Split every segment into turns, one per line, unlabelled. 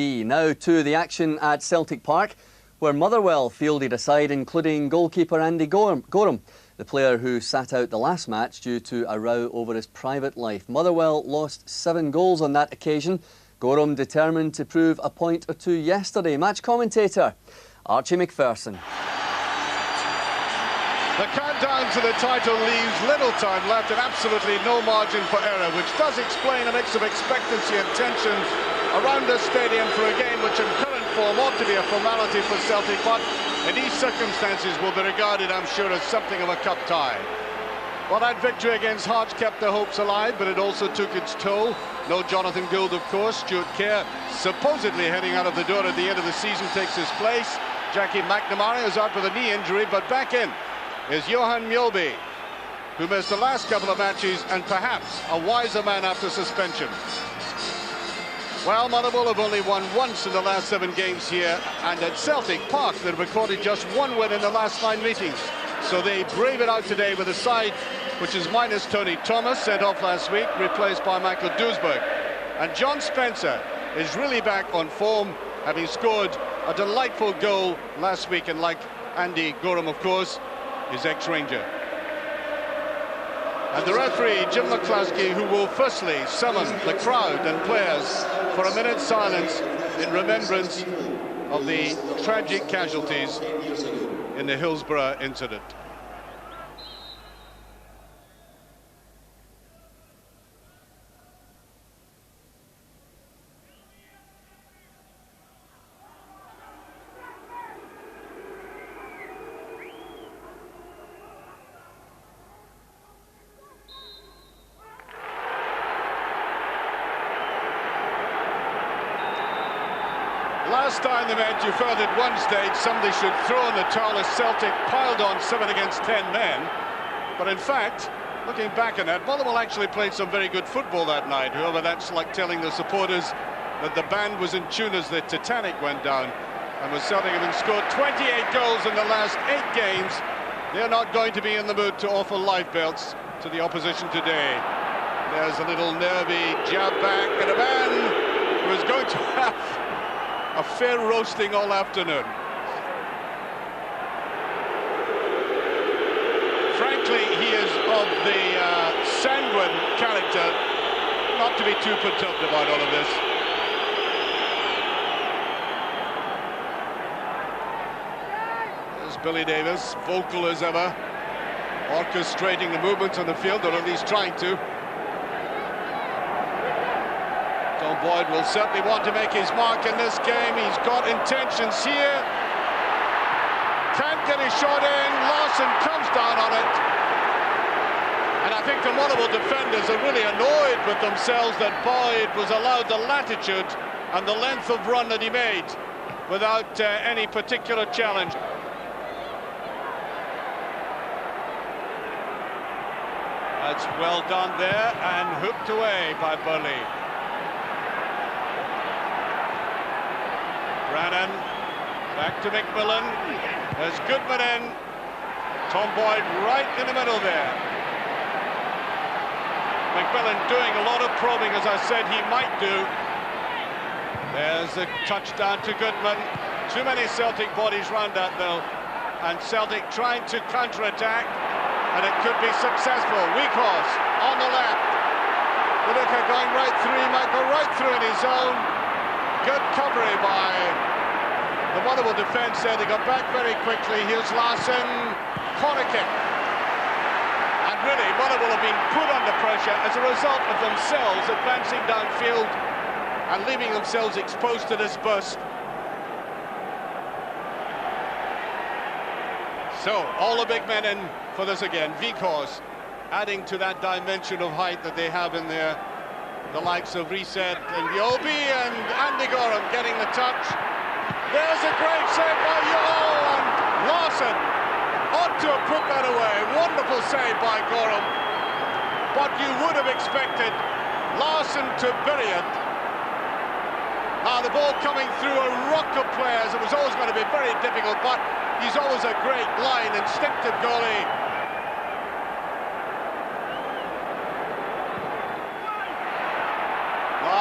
Now to the action at Celtic Park, where Motherwell fielded a side including goalkeeper Andy Goram, the player who sat out the last match due to a row over his private life. Motherwell lost 7 goals on that occasion. Goram determined to prove a point or two yesterday. Match commentator Archie McPherson.
The countdown to the title leaves little time left and absolutely no margin for error, which does explain a mix of expectancy and tension around the stadium for a game which in current form ought to be a formality for Celtic, but in these circumstances will be regarded, I'm sure, as something of a cup tie. Well, that victory against Hearts kept their hopes alive, but it also took its toll. No Jonathan Gould, of course. Stuart Kerr, supposedly heading out of the door at the end of the season, takes his place. Jackie McNamara is out with a knee injury, but back in is Johan Mjolby, who missed the last couple of matches and perhaps a wiser man after suspension. Well, Motherwell have only won once in the last 7 games here, and at Celtic Park they've recorded just 1 win in the last 9 meetings. So they brave it out today with a side which is minus Tony Thomas, sent off last week, replaced by Michael Duisberg. And John Spencer is really back on form, having scored a delightful goal last week, and like Andy Goram, of course, his ex-Ranger. And the referee, Jim McCluskey, who will firstly summon the crowd and players for a minute's silence in remembrance of the tragic casualties in the Hillsborough incident. Last time they met, you felt at one stage somebody should throw in the towel as Celtic piled on 7 against 10 men. But in fact, looking back on that, Motherwell actually played some very good football that night. However, that's like telling the supporters that the band was in tune as the Titanic went down. And with Celtic having scored 28 goals in the last 8 games, they're not going to be in the mood to offer life belts to the opposition today. There's a little nervy jab back, and a man who is going to have a fair roasting all afternoon. Frankly, he is of the sanguine character not to be too perturbed about all of this. There's Billy Davis, vocal as ever, orchestrating the movements on the field, or at least trying to. Tom Boyd will certainly want to make his mark in this game. He's got intentions here. Can't get his shot in. Larsson comes down on it. And I think the Motherwell defenders are really annoyed with themselves that Boyd was allowed the latitude and the length of run that he made without any particular challenge. That's well done there and hooked away by Burley. Brannan, back to McMillan. There's Goodman in. Tom Boyd right in the middle there. McMillan doing a lot of probing, as I said he might do. There's a touchdown to Goodman. Too many Celtic bodies round that though. And Celtic trying to counter-attack, and it could be successful. Weghorst on the left. Viduka going right through. He might go right through in his own. Good coverage by the Motherwell defence there. They got back very quickly. Here's Larsson, corner kick. And really, Motherwell have been put under pressure as a result of themselves advancing downfield and leaving themselves exposed to this burst. So, all the big men in for this again. Weghorst adding to that dimension of height that they have in there. The likes of Reset and Mjolby, and Andy Goram getting the touch. There's a great save by and Larsson ought to have put that away. Wonderful save by Goram. But you would have expected Larsson to bury it. Now the ball coming through a rock of players. It was always going to be very difficult, but he's always a great line, instinctive goalie.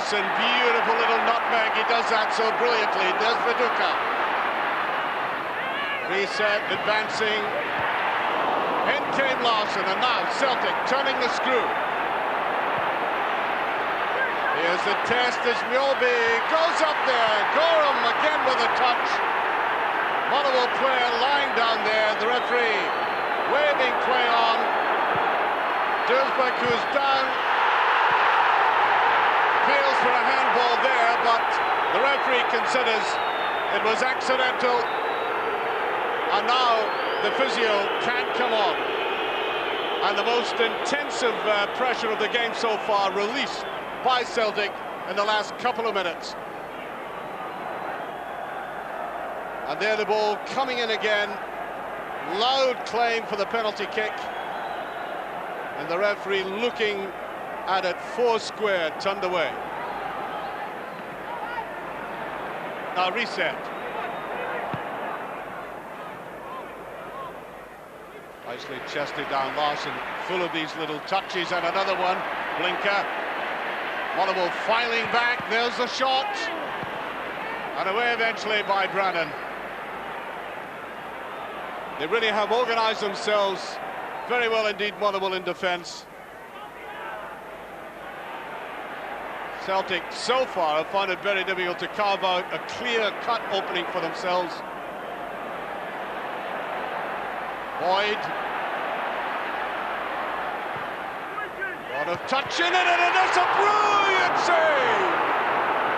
Larsson, beautiful little nutmeg, he does that so brilliantly. There's Viduka. Reset, advancing. In came Larsson, and now Celtic turning the screw. Here's the test as Mjolby goes up there. Goram again with a touch. Motherwell player lying down there. The referee waving play on. Duisberg, who's down, feels for a handball there, but the referee considers it was accidental. And now the physio can't come on. And the most intensive pressure of the game so far released by Celtic in the last couple of minutes. And there the ball coming in again. Loud claim for the penalty kick. And the referee looking at it, 4 square, turned away. Now reset. Nicely chested down Larsson, full of these little touches, and another one, blinker. Motherwell filing back, there's the shot. And away eventually by Brannan. They really have organised themselves very well indeed, Motherwell in defence. Celtic so far have found it very difficult to carve out a clear-cut opening for themselves. Boyd. Lot of touch in it, and it's a brilliant save!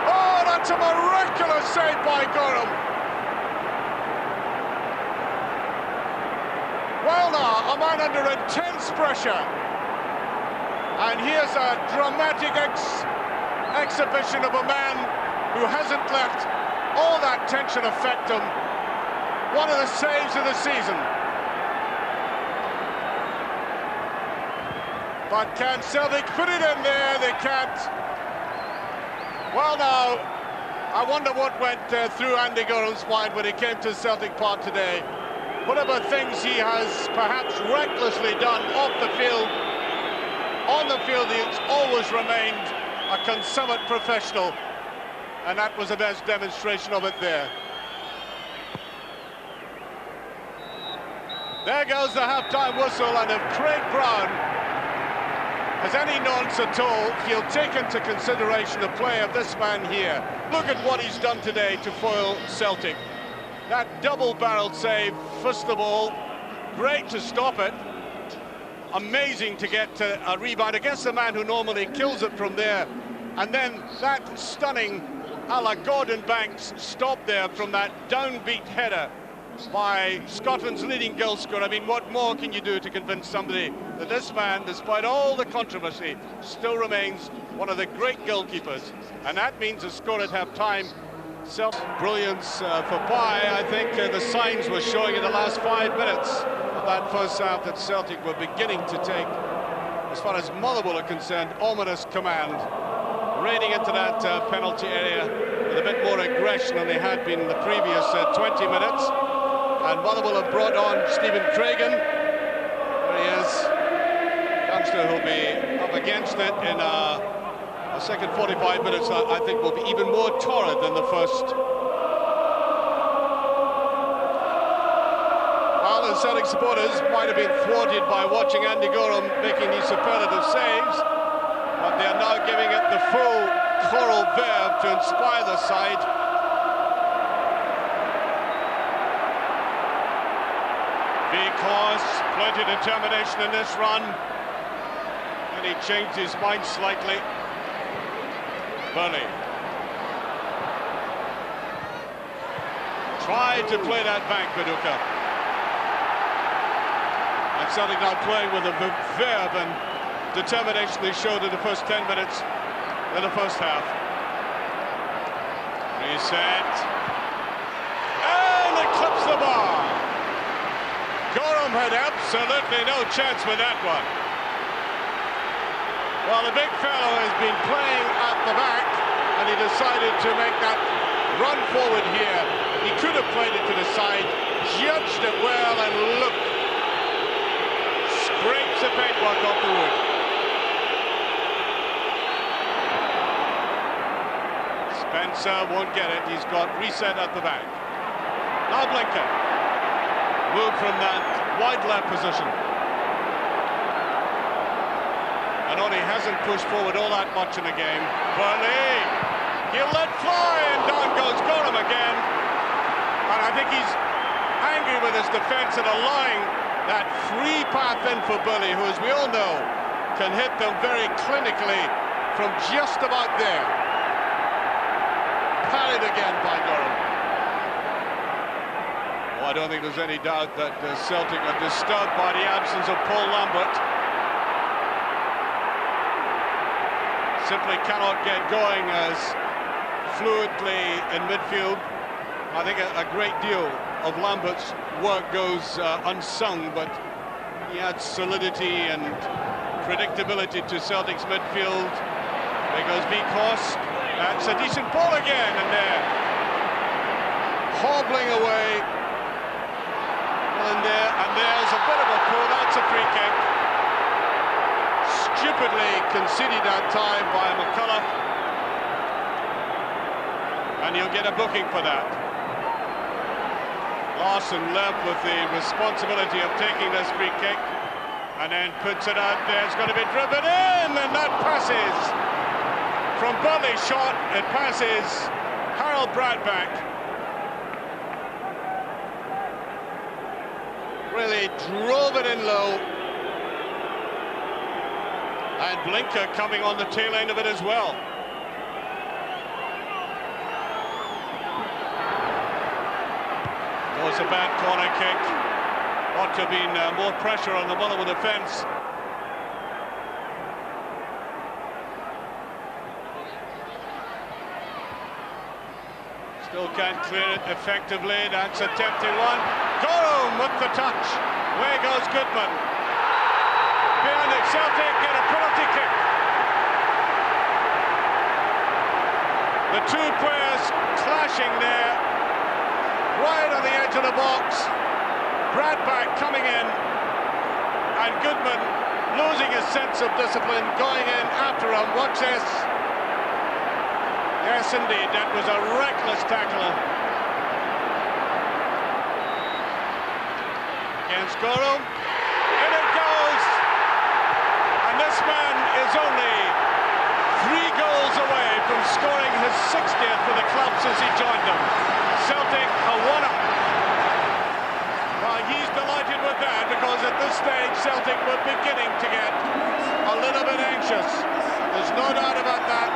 Oh, that's a miraculous save by Goram. Well now, a man under intense pressure. And here's a dramatic exhibition of a man who hasn't let all that tension affect him. One of the saves of the season. But can Celtic put it in there? They can't. Well now, I wonder what went through Andy Goram's mind when he came to Celtic Park today. Whatever things he has perhaps recklessly done off the field, on the field he's always remained a consummate professional, and that was the best demonstration of it there. There goes the half-time whistle, and if Craig Brown has any nonce at all, he'll take into consideration the play of this man here. Look at what he's done today to foil Celtic. That double-barreled save, first of all, great to stop it. Amazing to get a rebound against a man who normally kills it from there. And then that stunning a la Gordon Banks stop there from that downbeat header by Scotland's leading goal scorer. I mean, what more can you do to convince somebody that this man, despite all the controversy, still remains one of the great goalkeepers? And that means a score at half-time. Brilliance for Pai. I think the signs were showing in the last 5 minutes of that first half that Celtic were beginning to take, as far as Motherwell are concerned, ominous command, raiding into that penalty area with a bit more aggression than they had been in the previous 20 minutes. And Motherwell have brought on Stephen Craigan. There he is, youngster who'll be up against it in the second 45 minutes. I think will be even more torrid than the first. Well, the Celtic supporters might have been thwarted by watching Andy Goram making these superlative saves, but they're now giving it the full choral verve to inspire the side. Because plenty of determination in this run, and he changed his mind slightly. Burnley tried to play that back, Viduka. And Celtic now playing with the verve and determination they showed in the first 10 minutes in the first half. Reset. And it clips the bar. Goram had absolutely no chance with that one. Well, the big fellow has been playing at the back, and he decided to make that run forward here. He could have played it to the side, judged it well, and look, scrapes the paintwork off the wood. Spencer won't get it. He's got reset at the back. Now Blinker. Move from that wide left position. I know he hasn't pushed forward all that much in the game. Burnley, he'll let fly, and down goes Goram again. And I think he's angry with his defence and allowing that free path in for Burnley, who, as we all know, can hit them very clinically from just about there. Parried again by Goram. Oh, I don't think there's any doubt that Celtic are disturbed by the absence of Paul Lambert. Simply cannot get going as fluidly in midfield. I think a great deal of Lambert's work goes unsung, but he adds solidity and predictability to Celtic's midfield. There goes Vikos. That's a decent ball again, and they're hobbling away. And there's a bit of a pull. That's a free kick. Stupidly conceded that time by McCullough, and he'll get a booking for that. Larsson left with the responsibility of taking this free kick, and then puts it out there. It's going to be driven in, and that passes from Burnley's shot. It passes Harold Bradback. Really drove it in low. And Blinker coming on the tail end of it as well. Oh, it's a bad corner kick. Ought to have been more pressure on the Motherwell defence. Still can't clear it effectively. That's a tempting one. Goram with the touch. Away goes Goodman. Behind it, Celtic get a penalty kick. The two players clashing there, right on the edge of the box. Bradback coming in, and Goodman losing his sense of discipline, going in after him. Watch this. Yes, indeed, that was a reckless tackle. Against Goram. In it goes. And this man is only 3 goals away from scoring his 60th for the club since he joined them. Celtic are 1-up. Well, he's delighted with that, because at this stage Celtic were beginning to get a little bit anxious. There's no doubt about that.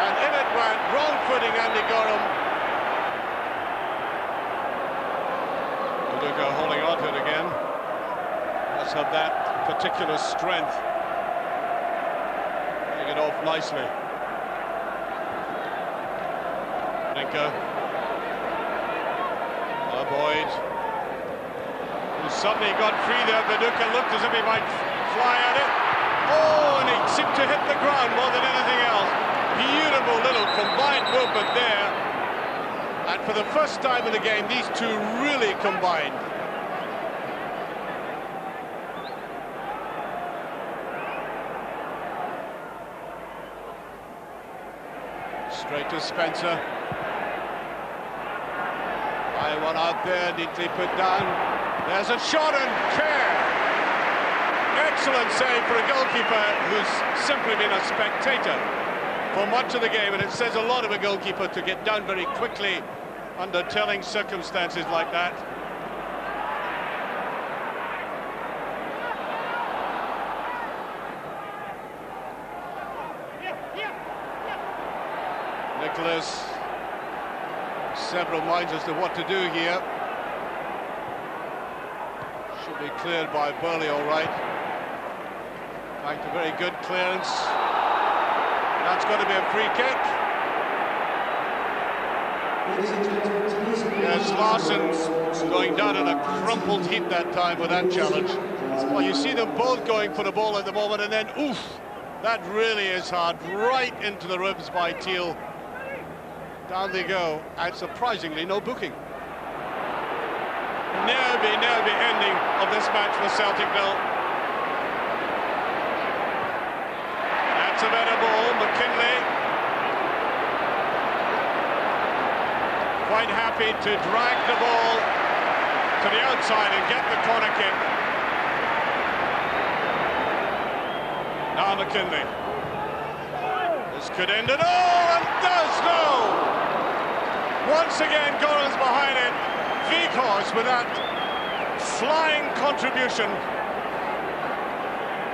And in it went, wrong footing Andy Goram. Luca holding on to it again. Let's have that particular strength. Getting it off nicely. Blinker. Boyd. Who suddenly got free there. Viduka looked as if he might fly at it. Oh, and he seemed to hit the ground more than anything else. Beautiful little combined movement there. And for the first time in the game, these two really combined. Straight to Spencer. High one out there, neatly put down. There's a shot and care. Excellent save for a goalkeeper who's simply been a spectator for much of the game, and it says a lot of a goalkeeper to get down very quickly under telling circumstances like that. Nicholas, several minds as to what to do here. Should be cleared by Burley, all right. Back to very good clearance. That's going to be a free kick. Yes, Larsson's going down in a crumpled heap that time with that challenge. Well, you see them both going for the ball at the moment, and then, oof, that really is hard. Right into the ribs by Teal. Down they go, and surprisingly, no booking. Never be ending of this match for Celtic, though. That's a better ball, McKinley. quite happy to drag the ball to the outside and get the corner kick. Now McKinley. This could end it all, and does no! Once again, Goram's behind it. Weghorst with that flying contribution.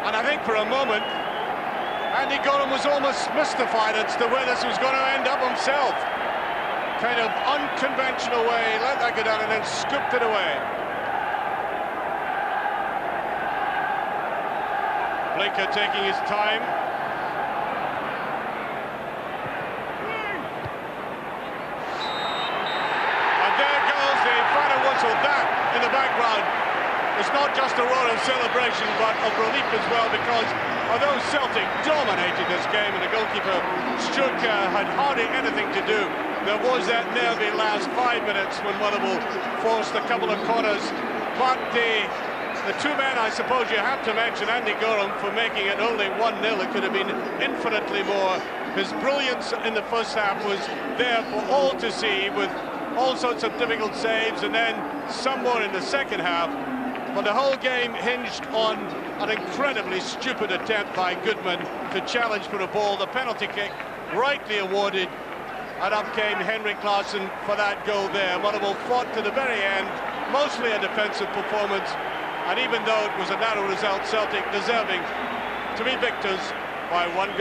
And I think for a moment, Andy Goram was almost mystified as to where this was going to end up himself. Kind of unconventional way, let that go down and then scooped it away. Blinker taking his time. And there goes the final whistle. That, in the background, is not just a roar of celebration, but of relief as well, because although Celtic dominated this game and the goalkeeper, Stuk, had hardly anything to do, there was that nervy last 5 minutes when Motherwell forced a couple of corners. But the two men, I suppose you have to mention Andy Goram for making it only 1-0. It could have been infinitely more. His brilliance in the first half was there for all to see, with all sorts of difficult saves, and then some more in the second half. But the whole game hinged on an incredibly stupid attempt by Goodman to challenge for a ball. The penalty kick rightly awarded, and up came Henrik Larsson for that goal there. Motherwell fought to the very end, mostly a defensive performance, and even though it was a narrow result, Celtic deserving to be victors by 1-0.